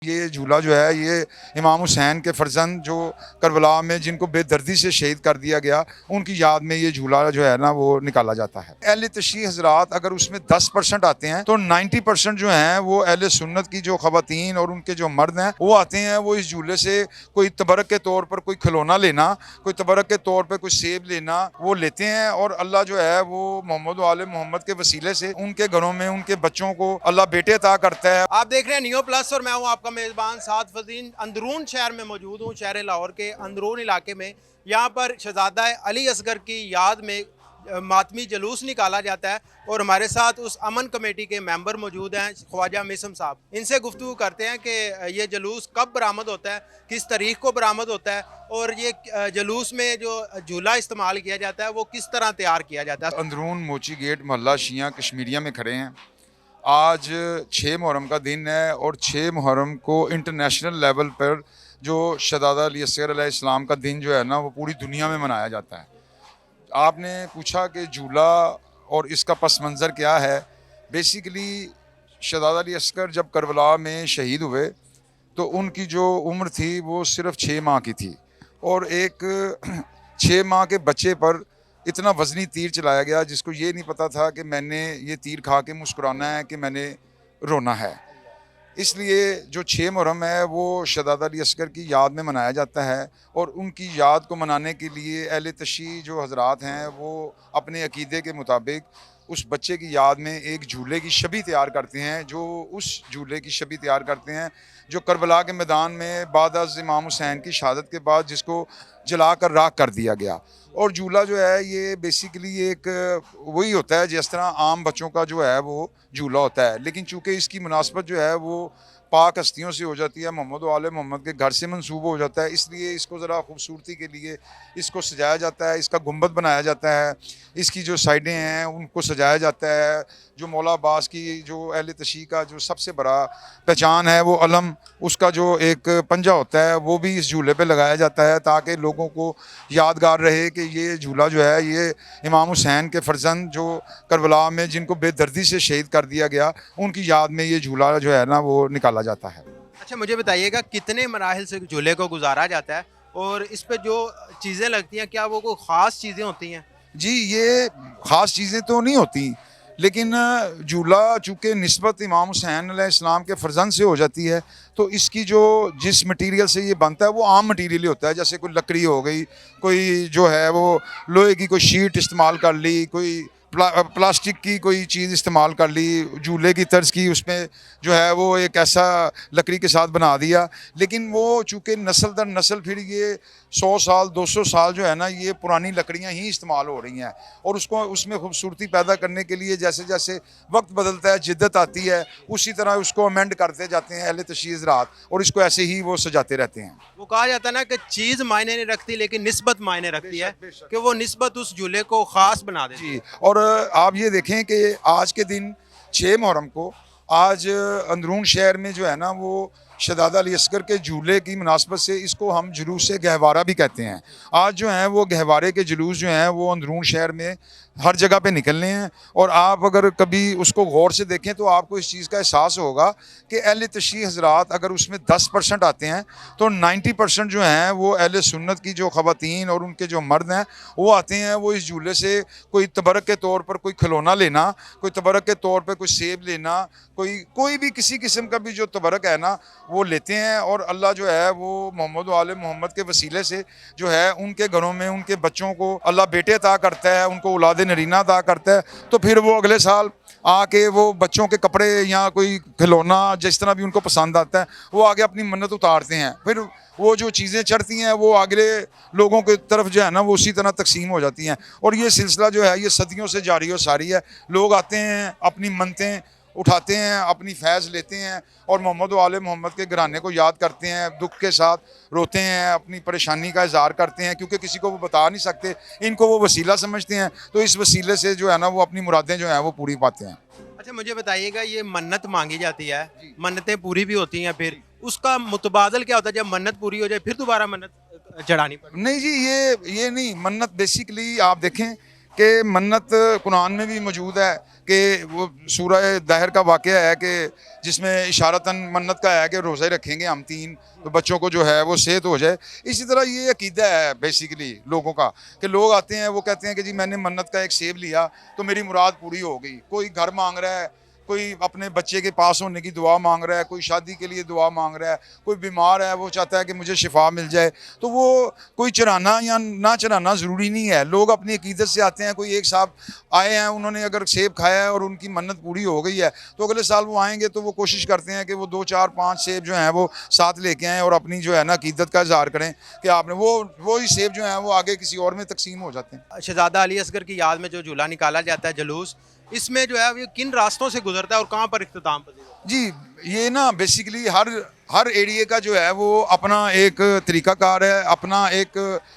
ये झूला जो है ये इमाम हुसैन के फर्जंद जो करबला में जिनको बेदर्दी से शहीद कर दिया गया उनकी याद में ये झूला जो है ना वो निकाला जाता है। अहले तशरीह हजरात अगर उसमें 10% आते हैं तो 90% जो हैं वो अहले सुन्नत की जो खवातीन और उनके जो मर्द हैं वो आते हैं। वो इस झूले से कोई तबरक के तौर पर कोई खिलौना लेना, कोई तबरक के तौर पर कोई सेब लेना वो लेते हैं और अल्लाह जो है वो मोहम्मद वाले मोहम्मद के वसीले से उनके घरों में उनके बच्चों को अल्लाह बेटे अता करता है। आप देख रहे हैं नियो प्लस और मैं हूं आपका मेज़बान साद फजीन। अंदरून शहर में मौजूद हूं, शहर लाहौर के अंदरून इलाके में। यहाँ पर शहजादा अली असगर की याद में मातमी जलूस निकाला जाता है और हमारे साथ उस अमन कमेटी के मेंबर मौजूद हैं ख्वाजा मिसम साहब। इनसे गुफ्तगू करते हैं कि ये जलूस कब बरामद होता है, किस तारीख को बरामद होता है और ये जलूस में जो झूला इस्तेमाल किया जाता है वो किस तरह तैयार किया जाता है। अंदरून मोची गेट मोहल्ला शिया कश्मीरिया में खड़े हैं। आज 6 मुहर्रम का दिन है और 6 मुहर्रम को इंटरनेशनल लेवल पर जो शहजादा अली असगर अलैहिस्सलाम का दिन जो है ना वो पूरी दुनिया में मनाया जाता है। आपने पूछा कि झूला और इसका पस मंज़र क्या है। बेसिकली शहजादा अली असगर जब करबला में शहीद हुए तो उनकी जो उम्र थी वो सिर्फ़ 6 माह की थी और एक 6 माह के बच्चे पर इतना वज़नी तीर चलाया गया जिसको ये नहीं पता था कि मैंने ये तीर खा के मुस्कुराना है कि मैंने रोना है। इसलिए जो 6 मुहर्रम है वो शहजादा अली असगर की याद में मनाया जाता है और उनकी याद को मनाने के लिए अहले तशरीह जो हज़रात हैं वो अपने अकीदे के मुताबिक उस बच्चे की याद में एक झूले की छवि तैयार करते हैं। जो उस झूले की छवि तैयार करते हैं जो करबला के मैदान में बाद अज़ इमाम हुसैन की शहादत के बाद जिसको जला कर राख कर दिया गया। और झूला जो है ये बेसिकली एक वही होता है जिस तरह आम बच्चों का जो है वो झूला होता है, लेकिन चूँकि इसकी मुनासबत जो है वो पाक हस्तियों से हो जाती है, मोहम्मद वाले मोहम्मद के घर से मंसूब हो जाता है, इसलिए इसको ज़रा खूबसूरती के लिए इसको सजाया जाता है। इसका गुंबद बनाया जाता है, इसकी जो साइडें हैं उनको सजाया जाता है। जो मौला अब्बास की जो अहले तशरीह का जो सबसे बड़ा पहचान है वो अलम, उसका जो एक पंजा होता है वो भी इस झूले पे लगाया जाता है ताकि लोगों को यादगार रहे कि ये झूला जो है ये इमाम हुसैन के फर्जंद जो करबला में जिनको बेदर्दी से शहीद कर दिया गया उनकी याद में ये झूला जो है ना वो निकाला जाता है। अच्छा, मुझे बताइएगा कितने मराहिल से झूले को गुजारा जाता है और इस पे जो चीज़ें लगती हैं क्या वो कोई ख़ास चीज़ें होती हैं? जी, ये ख़ास चीज़ें तो नहीं होती, लेकिन झूला चूँकि निस्बत इमाम हुसैन अलैहिस्सलाम के फर्जंद से हो जाती है तो इसकी जो जिस मटीरियल से ये बनता है वो आम मटीरियल ही होता है। जैसे कोई लकड़ी हो गई, कोई जो है वो लोहे की कोई शीट इस्तेमाल कर ली, कोई प्लास्टिक की कोई चीज़ इस्तेमाल कर ली, झूले की तर्ज की उसमें जो है वो एक ऐसा लकड़ी के साथ बना दिया। लेकिन वो चूँकि नस्ल दर नस्ल फिर ये 100 साल 200 साल जो है ना ये पुरानी लकड़ियाँ ही इस्तेमाल हो रही हैं और उसको उसमें खूबसूरती पैदा करने के लिए जैसे जैसे वक्त बदलता है, जिद्दत आती है, उसी तरह उसको अमेंड करते जाते हैं अहले तशरीह हज़रात और इसको ऐसे ही वो सजाते रहते हैं। वो कहा जाता है ना कि चीज़ मायने नहीं रखती लेकिन निस्बत मायने रखती है, कि वो निस्बत उस झूले को ख़ास बना देती है। जी, और आप ये देखें कि आज के दिन 6 मुहर्रम को आज अंदरून शहर में जो है ना वो शहजादा अली असगर के झूले की मुनासबत से इसको हम जुलूस गहवारा भी कहते हैं। आज जो हैं वो गहवारे के जुलूस जो हैं वो अंदरून शहर में हर जगह पे निकलने हैं और आप अगर कभी उसको गौर से देखें तो आपको इस चीज़ का एहसास होगा कि अहले तशरीह हज़रात अगर उसमें 10% आते हैं तो 90% जो हैं वो अहले सुन्नत की जो खवातीन और उनके जो मर्द हैं वो आते हैं। वो इस झूले से कोई तबरक के तौर पर कोई खिलौना लेना, कोई तबरक के तौर पर कोई सेब लेना, कोई भी किसी किस्म का भी जो तबरक है ना वो लेते हैं और अल्लाह जो है वो मोहम्मद वाले मोहम्मद के वसीले से जो है उनके घरों में उनके बच्चों को अल्लाह बेटे अता करता है, उनको औलाद नरीना अता करता है। तो फिर वो अगले साल आके वो बच्चों के कपड़े या कोई खिलौना जिस तरह भी उनको पसंद आता है वो आगे अपनी मन्नत उतारते हैं। फिर वो जो चीज़ें चढ़ती हैं वो अगले लोगों की तरफ जो है ना वो उसी तरह तकसीम हो जाती हैं और ये सिलसिला जो है ये सदियों से जारी और सारी है। लोग आते हैं, अपनी मन्नतें उठाते हैं, अपनी फैज़ लेते हैं और मोहम्मद वाले मोहम्मद के घराने को याद करते हैं, दुख के साथ रोते हैं, अपनी परेशानी का इज़हार करते हैं क्योंकि किसी को वो बता नहीं सकते, इनको वो वसीला समझते हैं तो इस वसीले से जो है ना वो अपनी मुरादें जो हैं वो पूरी पाते हैं। अच्छा, मुझे बताइएगा ये मन्नत मांगी जाती है, मन्नतें पूरी भी होती हैं, फिर उसका मुतबादल क्या होता है? जब मन्नत पूरी हो जाए फिर दोबारा मन्नत चढ़ानी पड़ती? नहीं जी, ये नहीं। मन्नत बेसिकली आप देखें कि मन्नत कुरान में भी मौजूद है कि वो सूरह दहर का वाक़या है कि जिसमें इशारतन मन्नत का है कि रोज़े रखेंगे हम 3 तो बच्चों को जो है वो सेहत हो जाए। इसी तरह ये अकीदा है बेसिकली लोगों का कि लोग आते हैं वो कहते हैं कि जी मैंने मन्नत का एक सेब लिया तो मेरी मुराद पूरी हो गई। कोई घर मांग रहा है, कोई अपने बच्चे के पास होने की दुआ मांग रहा है, कोई शादी के लिए दुआ मांग रहा है, कोई बीमार है वो चाहता है कि मुझे शिफा मिल जाए। तो वो कोई चढ़ाना या ना चढ़ाना ज़रूरी नहीं है। लोग अपनी अकीदत से आते हैं। कोई एक साहब आए हैं, उन्होंने अगर सेब खाया है और उनकी मन्नत पूरी हो गई है तो अगले साल वो आएंगे तो वो कोशिश करते हैं कि वो 2 4 5 सेब जो हैं वो साथ लेके आएँ और अपनी जो है ना अकीदत का इज़हार करें कि आपने वो ही सेब जो हैं वो आगे किसी और में तकसीम हो जाते हैं। शहजादा अली असगर की याद में जो झूला निकाला जाता है जुलूस, इसमें जो है ये किन रास्तों से गुजरता है और कहाँ पर इख्तिताम पजीर होता जी ये ना बेसिकली हर एरिया का जो है वो अपना एक तरीक़ाकार है, अपना एक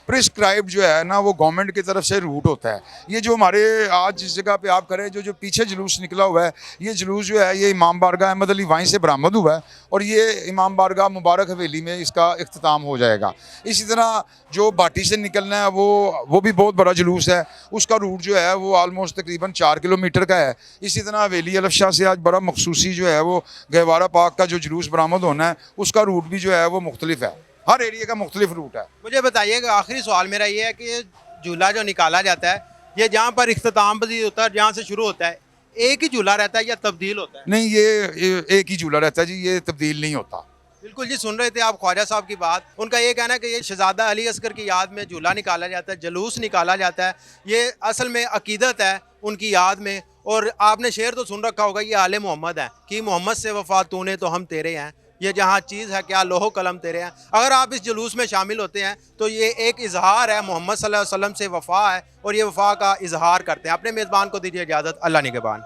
प्रिस्क्राइब जो है ना वो गवर्नमेंट की तरफ से रूट होता है। ये जो हमारे आज जिस जगह पे आप करें जो पीछे जुलूस निकला हुआ है, ये जुलूस जो है ये इमाम बारगाह अहमद अली वाइन से बरामद हुआ है और ये इमाम बारगाह मुबारक हवेली में इसका इख्तिताम हो जाएगा। इसी तरह जो भाटी से निकलना है वो भी बहुत बड़ा जुलूस है, उसका रूट जो है वो आलमोस्ट तकरीबन 4 किलोमीटर का है। इसी तरह हवेली अलफ शाह से आज बड़ा मखसूसी जो है वो गहवारा पाक का जो जुलूस बरामद होना है उसका रूट भी जो है वो मुख्तलिफ है। हर एरिया का मुख्तलिफ रूट है। मुझे बताइएगा, आखिरी सवाल मेरा ये है कि झूला जो निकाला जाता है ये जहाँ पर इख्तिताम पजीर होता है, जहाँ से शुरू होता है, एक ही झूला रहता है या तब्दील होता है? नहीं, ये एक ही झूला रहता है जी, ये तब्दील नहीं होता। बिल्कुल जी, सुन रहे थे आप ख्वाजा साहब की बात। उनका ये कहना है कि ये शहजादा अली असगर की याद में झूला निकाला जाता है, जुलूस निकाला जाता है। ये असल में अकीदत है उनकी याद में। और आपने शेर तो सुन रखा होगा, ये आले मोहम्मद है कि मोहम्मद से वफा तूने तो हम तेरे हैं, ये जहाँ चीज़ है क्या लोहो कलम तेरे हैं। अगर आप इस जुलूस में शामिल होते हैं तो ये एक इजहार है, मोहम्मद सल्लल्लाहु अलैहि वसल्लम से वफ़ा है और ये वफ़ा का इजहार करते हैं। अपने मेज़बान को दीजिए इजाज़त। अल्लाह निगहबान।